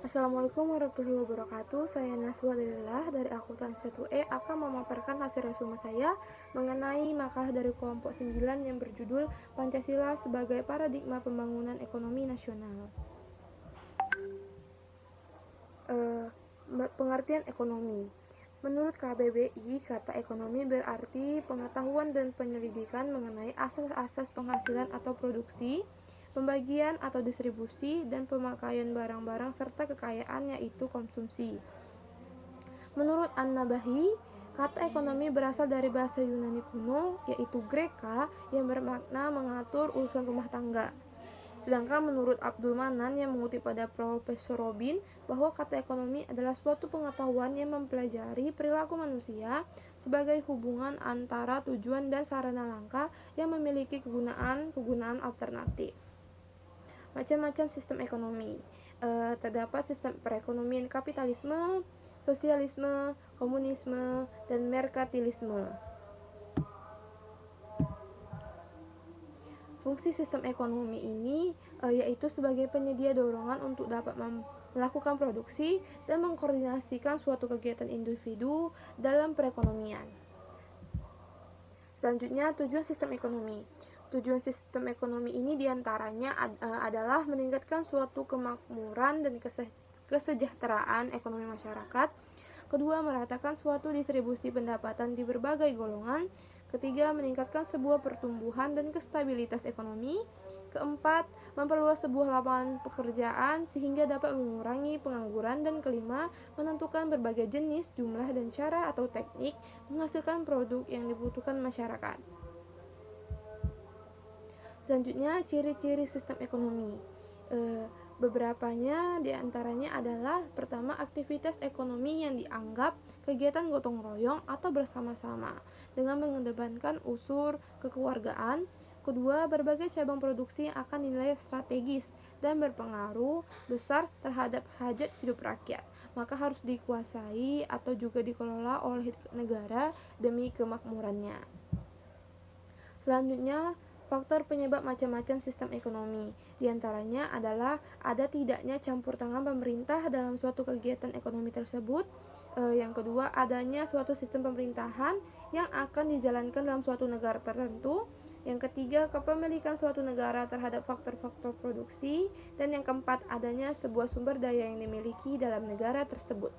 Assalamualaikum warahmatullahi wabarakatuh. Saya Naswa Dalillah dari Akuntansi 1E akan memaparkan hasil resume saya mengenai makalah dari kelompok 9 yang berjudul Pancasila sebagai Paradigma Pembangunan Ekonomi Nasional. Pengertian ekonomi. Menurut KBBI, kata ekonomi berarti pengetahuan dan penyelidikan mengenai asas-asas penghasilan atau produksi, pembagian atau distribusi, dan pemakaian barang-barang serta kekayaan yaitu konsumsi. Menurut An-Nabahi, kata ekonomi berasal dari bahasa Yunani kuno, yaitu Greka, yang bermakna mengatur urusan rumah tangga. Sedangkan menurut Abdul Manan yang mengutip pada Profesor Robin bahwa kata ekonomi adalah suatu pengetahuan yang mempelajari perilaku manusia sebagai hubungan antara tujuan dan sarana langkah yang memiliki kegunaan alternatif. Macam-macam sistem ekonomi. Terdapat sistem perekonomian kapitalisme, sosialisme, komunisme, dan merkantilisme. Fungsi sistem ekonomi ini yaitu sebagai penyedia dorongan untuk dapat melakukan produksi dan mengkoordinasikan suatu kegiatan individu dalam perekonomian. Selanjutnya, tujuan sistem ekonomi. Tujuan sistem ekonomi ini diantaranya adalah meningkatkan suatu kemakmuran dan kesejahteraan ekonomi masyarakat. Kedua, meratakan suatu distribusi pendapatan di berbagai golongan. Ketiga, meningkatkan sebuah pertumbuhan dan kestabilitas ekonomi. Keempat, memperluas sebuah lapangan pekerjaan sehingga dapat mengurangi pengangguran. Dan kelima, menentukan berbagai jenis, jumlah, dan cara atau teknik menghasilkan produk yang dibutuhkan masyarakat. Selanjutnya, ciri-ciri sistem ekonomi. Beberapanya diantaranya adalah pertama, aktivitas ekonomi yang dianggap kegiatan gotong royong atau bersama-sama dengan mengedepankan unsur kekeluargaan. Kedua, berbagai cabang produksi yang akan dinilai strategis dan berpengaruh besar terhadap hajat hidup rakyat, maka harus dikuasai atau juga dikelola oleh negara demi kemakmurannya. Selanjutnya, faktor penyebab macam-macam sistem ekonomi. Di antaranya adalah ada tidaknya campur tangan pemerintah dalam suatu kegiatan ekonomi tersebut. Yang kedua, adanya suatu sistem pemerintahan yang akan dijalankan dalam suatu negara tertentu. Yang ketiga, kepemilikan suatu negara terhadap faktor-faktor produksi. Dan yang keempat, adanya sebuah sumber daya yang dimiliki dalam negara tersebut.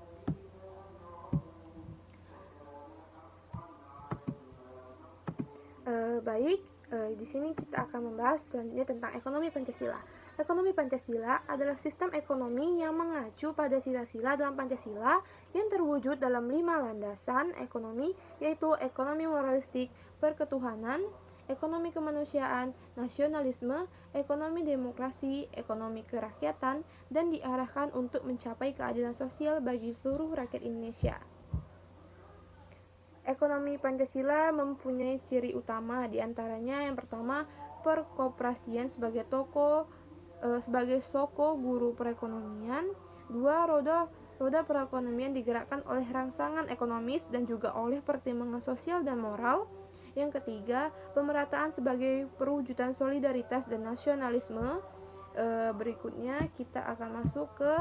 Di sini kita akan membahas selanjutnya tentang ekonomi Pancasila. Ekonomi Pancasila adalah sistem ekonomi yang mengacu pada sila-sila dalam Pancasila yang terwujud dalam 5 landasan ekonomi, yaitu ekonomi moralistik, perketuhanan, ekonomi kemanusiaan, nasionalisme, ekonomi demokrasi, ekonomi kerakyatan, dan diarahkan untuk mencapai keadilan sosial bagi seluruh rakyat Indonesia. Ekonomi Pancasila mempunyai ciri utama, diantaranya yang pertama, perkoperasian sebagai sebagai soko guru perekonomian. Dua, roda perekonomian digerakkan oleh rangsangan ekonomis dan juga oleh pertimbangan sosial dan moral. Yang ketiga, pemerataan sebagai perwujudan solidaritas dan nasionalisme. Berikutnya kita akan masuk ke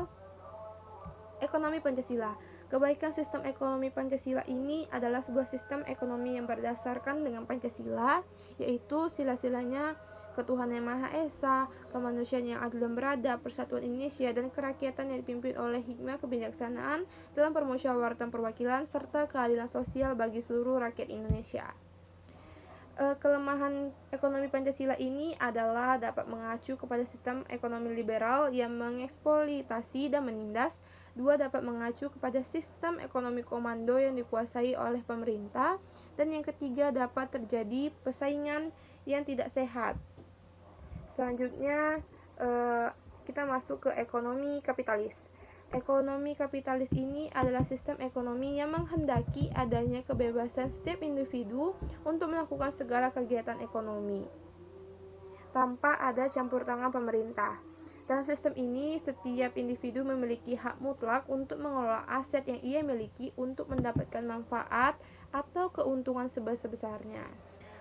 ekonomi Pancasila. Kebaikan sistem ekonomi Pancasila ini adalah sebuah sistem ekonomi yang berdasarkan dengan Pancasila, yaitu sila-silanya ketuhanan yang Maha Esa, kemanusiaan yang adil dan beradab, persatuan Indonesia, dan kerakyatan yang dipimpin oleh hikmah kebijaksanaan dalam permusyawaratan perwakilan, serta keadilan sosial bagi seluruh rakyat Indonesia. Kelemahan ekonomi Pancasila ini adalah dapat mengacu kepada sistem ekonomi liberal yang mengeksploitasi dan menindas. Dua, dapat mengacu kepada sistem ekonomi komando yang dikuasai oleh pemerintah. Dan yang ketiga, dapat terjadi persaingan yang tidak sehat. Selanjutnya kita masuk ke ekonomi kapitalis. Ekonomi kapitalis ini adalah sistem ekonomi yang menghendaki adanya kebebasan setiap individu untuk melakukan segala kegiatan ekonomi tanpa ada campur tangan pemerintah. Dalam sistem ini, setiap individu memiliki hak mutlak untuk mengelola aset yang ia miliki untuk mendapatkan manfaat atau keuntungan sebesar-besarnya.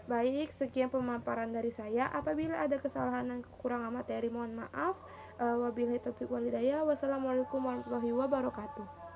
Baik, sekian pemaparan dari saya. Apabila ada kesalahan dan kekurangan materi, mohon maaf. Wabillahi taufiq walhidayah. Wassalamualaikum warahmatullahi wabarakatuh.